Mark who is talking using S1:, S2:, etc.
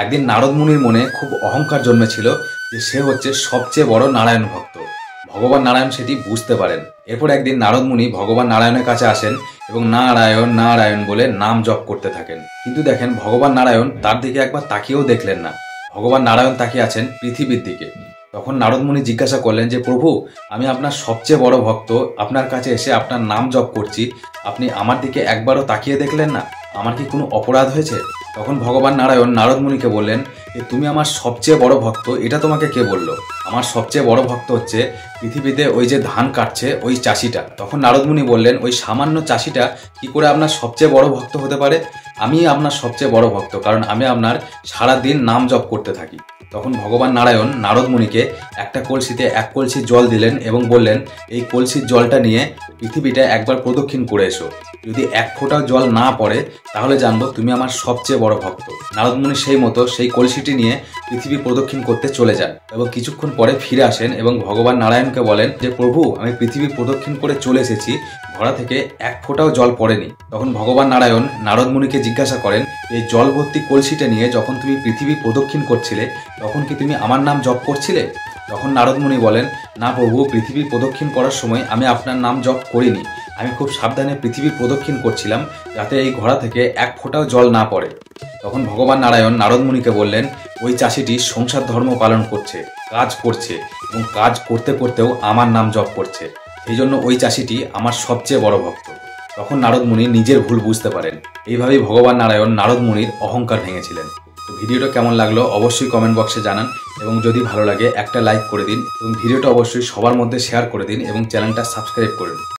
S1: একদিন নারদ মুনির মনে খুব অহংকার জন্মেছিল যে সে হচ্ছে সবচেয়ে বড় নারায়ণ ভক্ত। ভগবান নারায়ণ সেটি বুঝতে পারেন। এরপর একদিন নারদ মুনি ভগবান নারায়ণের কাছে আসেন এবং নারায়ণ নারায়ণ বলে নাম জপ করতে থাকেন। কিন্তু দেখেন ভগবান নারায়ণ তার দিকে একবার তাকিয়েও দেখলেন না। ভগবান নারায়ণ তাকিয়ে আছেন পৃথিবীর দিকে। তখন নারদ মুনি জিজ্ঞাসা করলেন যে প্রভু, আমি আপনার সবচেয়ে বড় ভক্ত, আপনার কাছে এসে আপনার নাম জপ করছি, আপনি আমার দিকে একবারও তাকিয়ে দেখলেন না? আমার কি কোনো অপরাধ হয়েছে? তখন ভগবান নারায়ণ নারদ মুনিকে বললেন যে তুমি আমার সবচেয়ে বড় ভক্ত, এটা তোমাকে কে বললো? আমার সবচেয়ে বড় ভক্ত হচ্ছে পৃথিবীতে ওই যে ধান কাটছে ওই চাষিটা। তখন নারদ মুনি বললেন ওই সামান্য চাষিটা কি করে আপনার সবচেয়ে বড় ভক্ত হতে পারে? আমি আপনার সবচেয়ে বড় ভক্ত, কারণ আমি আপনার সারা দিন নাম জপ করতে থাকি। তখন ভগবান নারায়ণ নারদ মুনিকে একটা কলসিতে এক কলসি জল দিলেন এবং বললেন এই কলসির জলটা নিয়ে পৃথিবীটা একবার প্রদক্ষিণ করে এসো। যদি এক ফোঁটাও জল না পড়ে তাহলে জানবো তুমি আমার সবচেয়ে বড় ভক্ত। নারদ মুনি সেই মতো সেই কলসিটি নিয়ে পৃথিবী প্রদক্ষিণ করতে চলে যান এবং কিছুক্ষণ পরে ফিরে আসেন এবং ভগবান নারায়ণকে বলেন যে প্রভু, আমি পৃথিবী প্রদক্ষিণ করে চলে এসেছি, ঘোড়া থেকে এক ফোঁটাও জল পড়েনি। তখন ভগবান নারায়ণ নারদ মুনিকে জিজ্ঞাসা করেন এই জল ভর্তি কলসিটা নিয়ে যখন তুমি পৃথিবী প্রদক্ষিণ করছিলে তখন কি তুমি আমার নাম জপ করছিলে? তখন নারদ মুনি বলেন না প্রভু, পৃথিবী প্রদক্ষিণ করার সময় আমি আপনার নাম জপ করিনি। আমি খুব সাবধানে পৃথিবী প্রদক্ষিণ করছিলাম যাতে এই ঘোড়া থেকে এক ফোঁটাও জল না পড়ে। তখন ভগবান নারায়ণ নারদ মুনিকে বললেন ওই চাষিটি সংসার ধর্ম পালন করছে, কাজ করছে এবং কাজ করতে করতেও আমার নাম জপ করছে, এই জন্য ওই চাষিটি আমার সবচেয়ে বড় ভক্ত। তখন নারদ মুনি নিজের ভুল বুঝতে পারেন। এইভাবেই ভগবান নারায়ণ নারদ মুনির অহংকার ভেঙেছিলেন। তো ভিডিওটা কেমন লাগলো অবশ্যই কমেন্ট বক্সে জানান এবং যদি ভালো লাগে একটা লাইক করে দিন এবং ভিডিওটা অবশ্যই সবার মধ্যে শেয়ার করে দিন এবং চ্যানেলটা সাবস্ক্রাইব করুন।